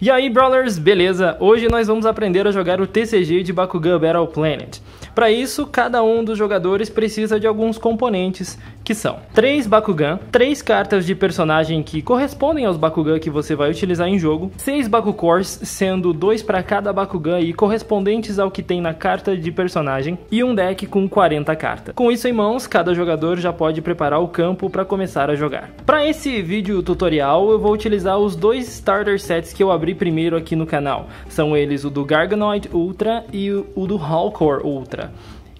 E aí, Brawlers, beleza? Hoje nós vamos aprender a jogar o TCG de Bakugan Battle Planet. Para isso, cada um dos jogadores precisa de alguns componentes, que são 3 Bakugan, 3 cartas de personagem que correspondem aos Bakugan que você vai utilizar em jogo, 6 Bakugors, sendo 2 para cada Bakugan e correspondentes ao que tem na carta de personagem, e um deck com 40 cartas. Com isso em mãos, cada jogador já pode preparar o campo para começar a jogar. Para esse vídeo tutorial, eu vou utilizar os 2 starter sets que eu abri primeiro aqui no canal. São eles o do Garganoid Ultra e o do Hallcore Ultra.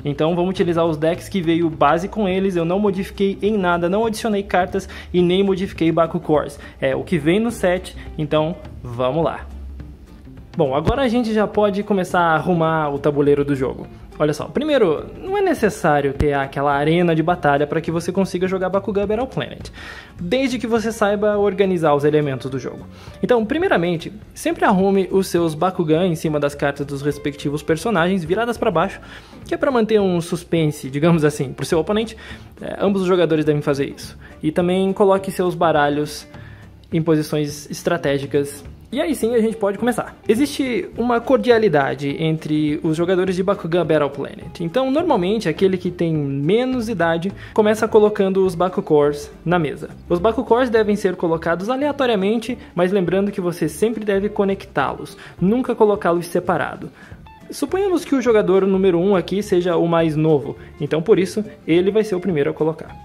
Então vamos utilizar os decks que veio base com eles, eu não modifiquei em nada, não adicionei cartas e nem modifiquei Bakugors. É o que vem no set, então vamos lá. Bom, agora a gente já pode começar a arrumar o tabuleiro do jogo. Olha só, primeiro, não é necessário ter aquela arena de batalha para que você consiga jogar Bakugan Battle Planet, desde que você saiba organizar os elementos do jogo. Então, primeiramente, sempre arrume os seus Bakugan em cima das cartas dos respectivos personagens, viradas para baixo, que é para manter um suspense, digamos assim, para o seu oponente. Ambos os jogadores devem fazer isso. E também coloque seus baralhos em posições estratégicas. E aí sim a gente pode começar. Existe uma cordialidade entre os jogadores de Bakugan Battle Planet. Então, normalmente, aquele que tem menos idade começa colocando os Bakugors na mesa. Os Bakugors devem ser colocados aleatoriamente, mas lembrando que você sempre deve conectá-los, nunca colocá-los separado. Suponhamos que o jogador número 1 aqui seja o mais novo, então por isso ele vai ser o primeiro a colocar.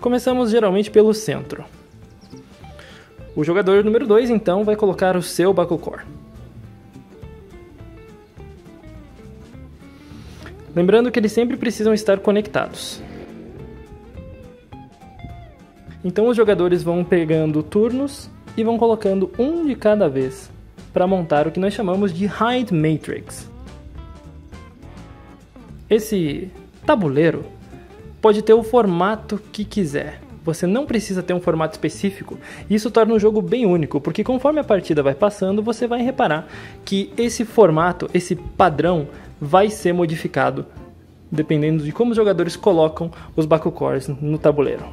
Começamos geralmente pelo centro. O jogador número 2, então, vai colocar o seu Bakugor. Lembrando que eles sempre precisam estar conectados. Então os jogadores vão pegando turnos e vão colocando um de cada vez para montar o que nós chamamos de Hide Matrix. Esse tabuleiro pode ter o formato que quiser. Você não precisa ter um formato específico. Isso torna o jogo bem único, porque conforme a partida vai passando, você vai reparar que esse formato, esse padrão, vai ser modificado dependendo de como os jogadores colocam os Bakugors no tabuleiro.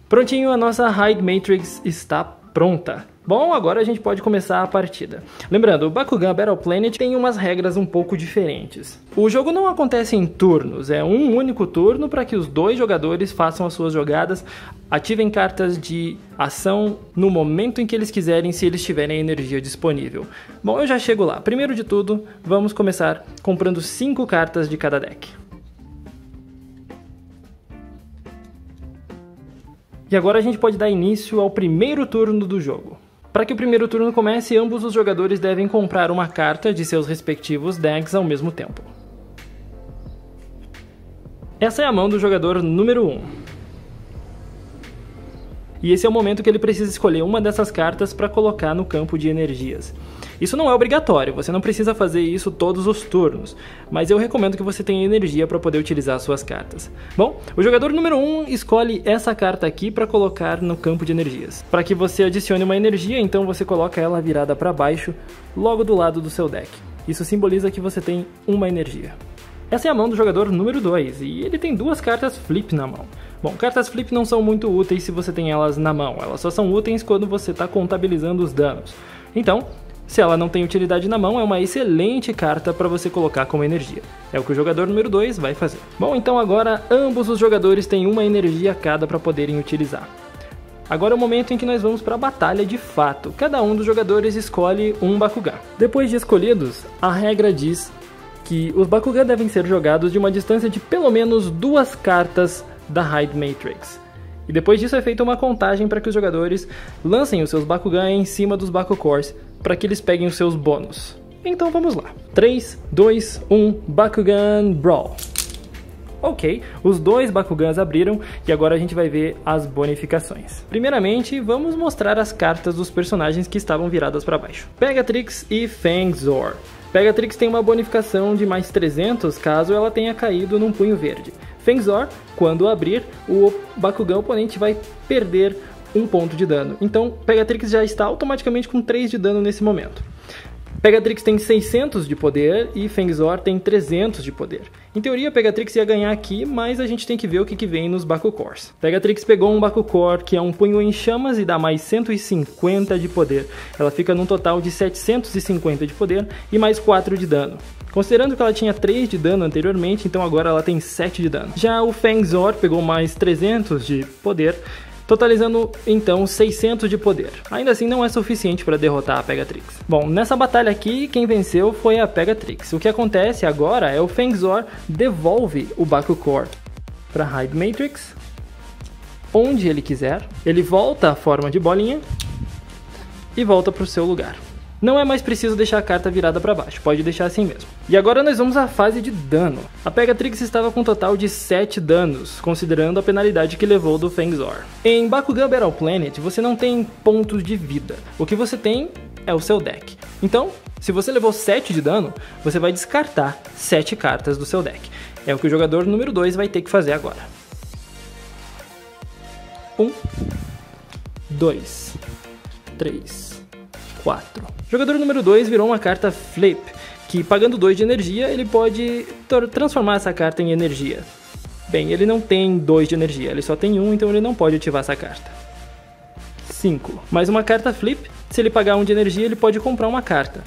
Prontinho, a nossa Hide Matrix está pronta. Bom, agora a gente pode começar a partida. Lembrando, o Bakugan Battle Planet tem umas regras um pouco diferentes. O jogo não acontece em turnos, é um único turno para que os 2 jogadores façam as suas jogadas, ativem cartas de ação no momento em que eles quiserem, se eles tiverem energia disponível. Bom, eu já chego lá. Primeiro de tudo, vamos começar comprando 5 cartas de cada deck. E agora a gente pode dar início ao primeiro turno do jogo. Para que o primeiro turno comece, ambos os jogadores devem comprar uma carta de seus respectivos decks ao mesmo tempo. Essa é a mão do jogador número 1. E esse é o momento que ele precisa escolher uma dessas cartas para colocar no campo de energias. Isso não é obrigatório, você não precisa fazer isso todos os turnos, mas eu recomendo que você tenha energia para poder utilizar suas cartas. Bom, o jogador número 1 escolhe essa carta aqui para colocar no campo de energias. Para que você adicione uma energia, então você coloca ela virada para baixo, logo do lado do seu deck. Isso simboliza que você tem uma energia. Essa é a mão do jogador número 2, e ele tem 2 cartas flip na mão. Bom, cartas flip não são muito úteis se você tem elas na mão, elas só são úteis quando você está contabilizando os danos. Então, se ela não tem utilidade na mão, é uma excelente carta para você colocar como energia. É o que o jogador número 2 vai fazer. Bom, então agora ambos os jogadores têm uma energia cada para poderem utilizar. Agora é o momento em que nós vamos para a batalha de fato. Cada um dos jogadores escolhe um Bakugan. Depois de escolhidos, a regra diz que os Bakugan devem ser jogados de uma distância de pelo menos 2 cartas da Hide Matrix. E depois disso é feita uma contagem para que os jogadores lancem os seus Bakugan em cima dos Bakugors, para que eles peguem os seus bônus. Então vamos lá. 3, 2, 1, Bakugan Brawl. Ok, os 2 Bakugans abriram e agora a gente vai ver as bonificações. Primeiramente, vamos mostrar as cartas dos personagens que estavam viradas para baixo. Pegatrix e Fangzor. Pegatrix tem uma bonificação de mais 300 caso ela tenha caído num punho verde. Fangzor, quando abrir, o Bakugan oponente vai perder 1 ponto de dano. Então, Pegatrix já está automaticamente com 3 de dano nesse momento. Pegatrix tem 600 de poder e Fengzor tem 300 de poder. Em teoria, Pegatrix ia ganhar aqui, mas a gente tem que ver o que vem nos Bakugors. Pegatrix pegou um Bakugor que é um punho em chamas e dá mais 150 de poder. Ela fica num total de 750 de poder e mais 4 de dano. Considerando que ela tinha 3 de dano anteriormente, então agora ela tem 7 de dano. Já o Fengzor pegou mais 300 de poder, totalizando então 600 de poder. Ainda assim não é suficiente para derrotar a Pegatrix. Bom, nessa batalha aqui quem venceu foi a Pegatrix. O que acontece agora é o Fengzor devolve o Bakugor para Hide Matrix, onde ele quiser. Ele volta à forma de bolinha e volta para o seu lugar. Não é mais preciso deixar a carta virada para baixo, pode deixar assim mesmo. E agora nós vamos à fase de dano. A Pegatrix estava com um total de 7 danos, considerando a penalidade que levou do Fengzor. Em Bakugan Battle Planet, você não tem pontos de vida. O que você tem é o seu deck. Então, se você levou 7 de dano, você vai descartar 7 cartas do seu deck. É o que o jogador número 2 vai ter que fazer agora. 1, 2, 3, 4. O jogador número 2 virou uma carta Flip, que pagando 2 de energia, ele pode transformar essa carta em energia. Bem, ele não tem 2 de energia, ele só tem 1, então ele não pode ativar essa carta. 5. Mais uma carta Flip, se ele pagar 1 de energia, ele pode comprar uma carta.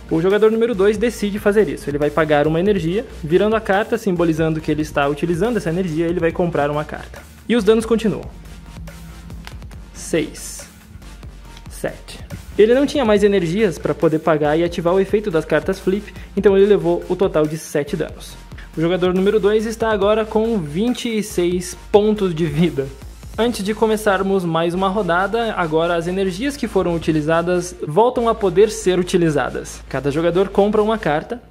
O jogador número 2 decide fazer isso, ele vai pagar uma energia, virando a carta, simbolizando que ele está utilizando essa energia, ele vai comprar uma carta. E os danos continuam. 6. 7. Ele não tinha mais energias para poder pagar e ativar o efeito das cartas Flip, então ele levou o total de 7 danos. O jogador número 2 está agora com 26 pontos de vida. Antes de começarmos mais uma rodada, agora as energias que foram utilizadas voltam a poder ser utilizadas. Cada jogador compra uma carta.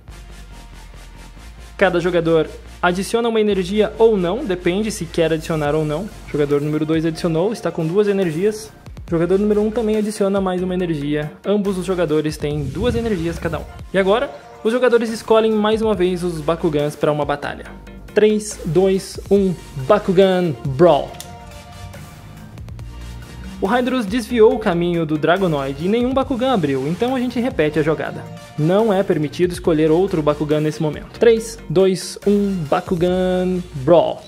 Cada jogador adiciona uma energia ou não, depende se quer adicionar ou não. O jogador número 2 adicionou, está com 2 energias. O jogador número 1 também adiciona mais uma energia. Ambos os jogadores têm 2 energias cada um. E agora, os jogadores escolhem mais uma vez os Bakugans para uma batalha. 3, 2, 1, Bakugan Brawl. O Hydrus desviou o caminho do Dragonoid e nenhum Bakugan abriu, então a gente repete a jogada. Não é permitido escolher outro Bakugan nesse momento. 3, 2, 1, Bakugan Brawl.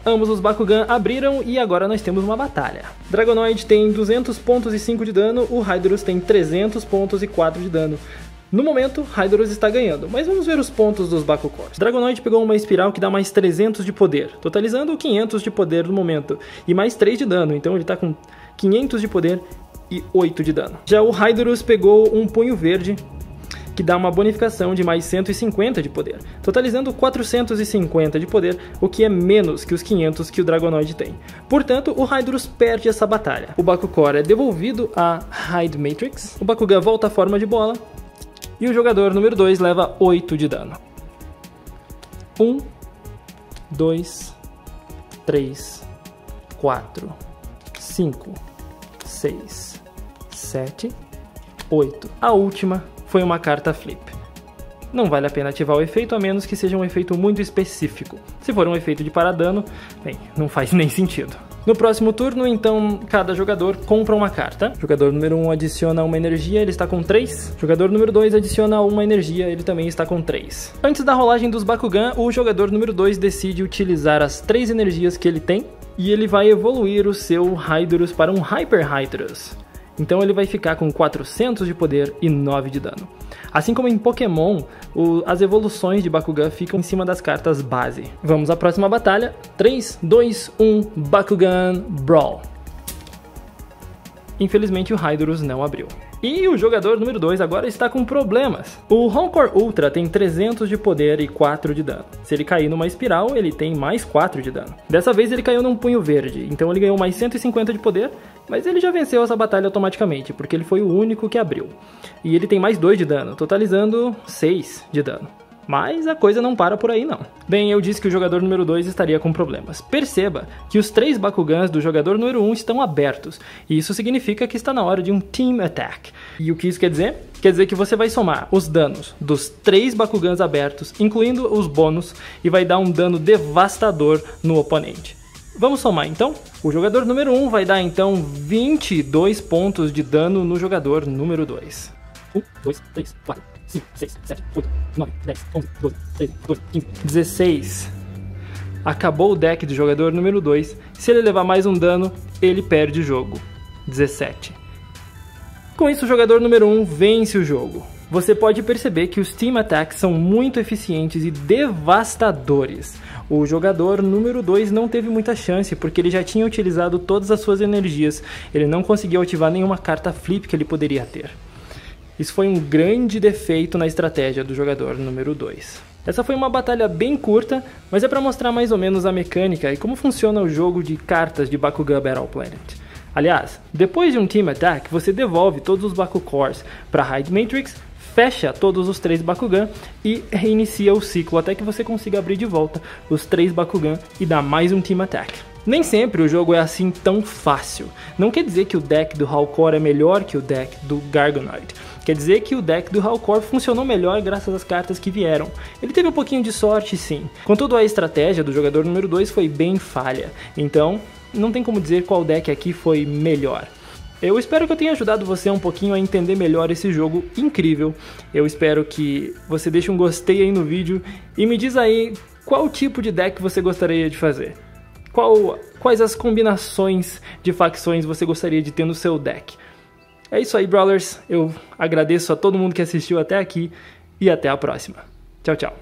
Ambos os Bakugan abriram e agora nós temos uma batalha. Dragonoid tem 200 pontos e 5 de dano, o Hydrus tem 300 pontos e 4 de dano. No momento, Hydrus está ganhando, mas vamos ver os pontos dos Bakugors. Dragonoid pegou uma espiral que dá mais 300 de poder, totalizando 500 de poder no momento, e mais 3 de dano, então ele está com 500 de poder e 8 de dano. Já o Hydrus pegou um punho verde, que dá uma bonificação de mais 150 de poder, totalizando 450 de poder, o que é menos que os 500 que o Dragonoid tem. Portanto, o Hydrus perde essa batalha. O Bakugor é devolvido a Hide Matrix, o Bakugan volta à forma de bola, e o jogador número 2 leva 8 de dano. 1, 2, 3, 4, 5, 6, 7, 8. A última foi uma carta Flip. Não vale a pena ativar o efeito, a menos que seja um efeito muito específico. Se for um efeito de paradano, bem, não faz nem sentido. No próximo turno, então, cada jogador compra uma carta. Jogador número 1 adiciona uma energia, ele está com 3. Jogador número 2 adiciona uma energia, ele também está com 3. Antes da rolagem dos Bakugan, o jogador número 2 decide utilizar as 3 energias que ele tem, e ele vai evoluir o seu Hydrus para um Hyper Hydrus. Então ele vai ficar com 400 de poder e 9 de dano. Assim como em Pokémon, as evoluções de Bakugan ficam em cima das cartas base. Vamos à próxima batalha. 3, 2, 1, Bakugan Brawl. Infelizmente o Hydrus não abriu. E o jogador número 2 agora está com problemas. O Rancor Ultra tem 300 de poder e 4 de dano. Se ele cair numa espiral, ele tem mais 4 de dano. Dessa vez ele caiu num punho verde, então ele ganhou mais 150 de poder, mas ele já venceu essa batalha automaticamente, porque ele foi o único que abriu. E ele tem mais 2 de dano, totalizando 6 de dano. Mas a coisa não para por aí não. Bem, eu disse que o jogador número 2 estaria com problemas. Perceba que os 3 Bakugans do jogador número 1 estão abertos, e isso significa que está na hora de um Team Attack. E o que isso quer dizer? Quer dizer que você vai somar os danos dos 3 Bakugans abertos, incluindo os bônus, e vai dar um dano devastador no oponente. Vamos somar então? O jogador número 1 vai dar então 22 pontos de dano no jogador número 2. 1, 2, 3, 4, 5, 6, 7, 8, 9, 10, 11, 12, 13, 14, 15, 16. Acabou o deck do jogador número 2. Se ele levar mais um dano, ele perde o jogo. 17. Com isso, o jogador número 1 vence o jogo. Você pode perceber que os Team Attacks são muito eficientes e devastadores. O jogador número 2 não teve muita chance, porque ele já tinha utilizado todas as suas energias. Ele não conseguiu ativar nenhuma carta flip que ele poderia ter. Isso foi um grande defeito na estratégia do jogador número 2. Essa foi uma batalha bem curta, mas é para mostrar mais ou menos a mecânica e como funciona o jogo de cartas de Bakugan Battle Planet. Aliás, depois de um Team Attack, você devolve todos os Bakugans para Hide Matrix, fecha todos os 3 Bakugan e reinicia o ciclo até que você consiga abrir de volta os 3 Bakugan e dar mais um Team Attack. Nem sempre o jogo é assim tão fácil. Não quer dizer que o deck do Hallcore é melhor que o deck do Gargonoid. Quer dizer que o deck do Hallcore funcionou melhor graças às cartas que vieram. Ele teve um pouquinho de sorte, sim. Contudo, a estratégia do jogador número 2 foi bem falha. Então, não tem como dizer qual deck aqui foi melhor. Eu espero que eu tenha ajudado você um pouquinho a entender melhor esse jogo incrível. Eu espero que você deixe um gostei aí no vídeo e me diz aí qual tipo de deck você gostaria de fazer. Quais as combinações de facções você gostaria de ter no seu deck. É isso aí, Brawlers. Eu agradeço a todo mundo que assistiu até aqui e até a próxima. Tchau, tchau.